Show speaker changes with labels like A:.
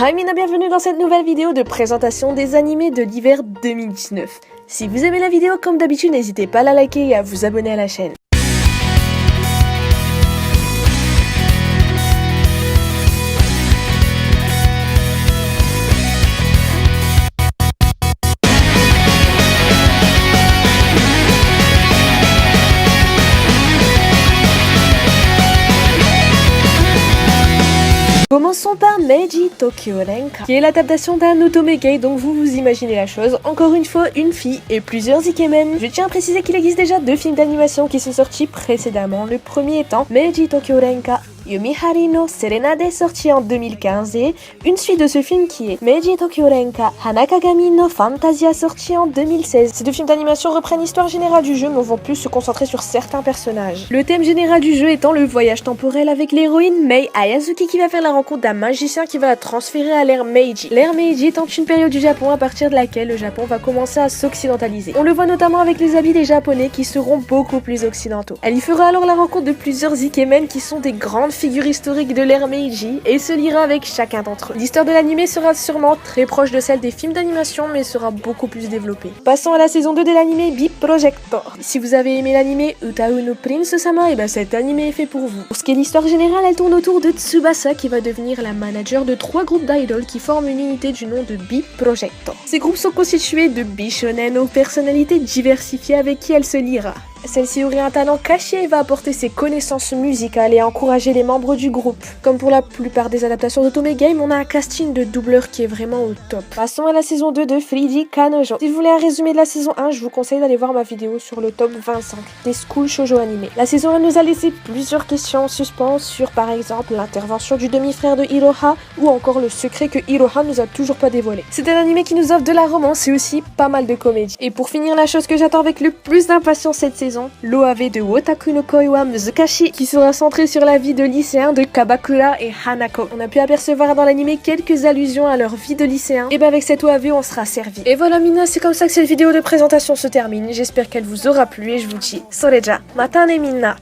A: Hi Mina, bienvenue dans cette nouvelle vidéo de présentation des animés de l'hiver 2019. Si vous aimez la vidéo, comme d'habitude, n'hésitez pas à la liker et à vous abonner à la chaîne. Commençons par Meiji Tokyo Renka, qui est l'adaptation d'un Otomegei, donc vous imaginez la chose. Encore une fois, une fille et plusieurs ikemen. Je tiens à préciser qu'il existe déjà 2 films d'animation qui sont sortis précédemment. Le premier étant Meiji Tokyo Renka Yumihari no Serenade, sorti en 2015, et une suite de ce film qui est Meiji Tokyo Renka Hanakagami no Fantasia, sorti en 2016. Ces 2 films d'animation reprennent l'histoire générale du jeu mais vont plus se concentrer sur certains personnages. Le thème général du jeu étant le voyage temporel avec l'héroïne Mei Ayazuki qui va faire la rencontre d'un magicien qui va la transférer à l'ère Meiji. L'ère Meiji étant une période du Japon à partir de laquelle le Japon va commencer à s'occidentaliser. On le voit notamment avec les habits des Japonais qui seront beaucoup plus occidentaux. Elle y fera alors la rencontre de plusieurs ikemen qui sont des grandes figure historique de l'ère Meiji et se lira avec chacun d'entre eux. L'histoire de l'anime sera sûrement très proche de celle des films d'animation mais sera beaucoup plus développée. Passons à la saison 2 de l'anime Bee Projector. Si vous avez aimé l'anime Utau no Prince-sama, et ben cet anime est fait pour vous. Pour ce qui est de l'histoire générale, elle tourne autour de Tsubasa qui va devenir la manager de 3 groupes d'idoles qui forment une unité du nom de Bee Projector. Ces groupes sont constitués de bishonen aux personnalités diversifiées avec qui elle se lira. Celle-ci aurait un talent caché et va apporter ses connaissances musicales et encourager les membres du groupe. Comme pour la plupart des adaptations d'Otomegame, on a un casting de doubleurs qui est vraiment au top. Passons à la saison 2 de Friidi Kanojo. Si vous voulez un résumé de la saison 1, je vous conseille d'aller voir ma vidéo sur le top 25 des school shoujo animés. La saison 1 nous a laissé plusieurs questions en suspens sur par exemple l'intervention du demi-frère de Iroha ou encore le secret que Iroha nous a toujours pas dévoilé. C'est un animé qui nous offre de la romance et aussi pas mal de comédie. Et pour finir, la chose que j'attends avec le plus d'impatience cette saison, l'OAV de Wotaku no Koi wa Muzukashi, qui sera centré sur la vie de lycéens de Kabakura et Hanako. On a pu apercevoir dans l'anime quelques allusions à leur vie de lycéen, et ben avec cette OAV on sera servi. Et voilà Mina, c'est comme ça que cette vidéo de présentation se termine. J'espère qu'elle vous aura plu et je vous dis Soreja, mata ne minna.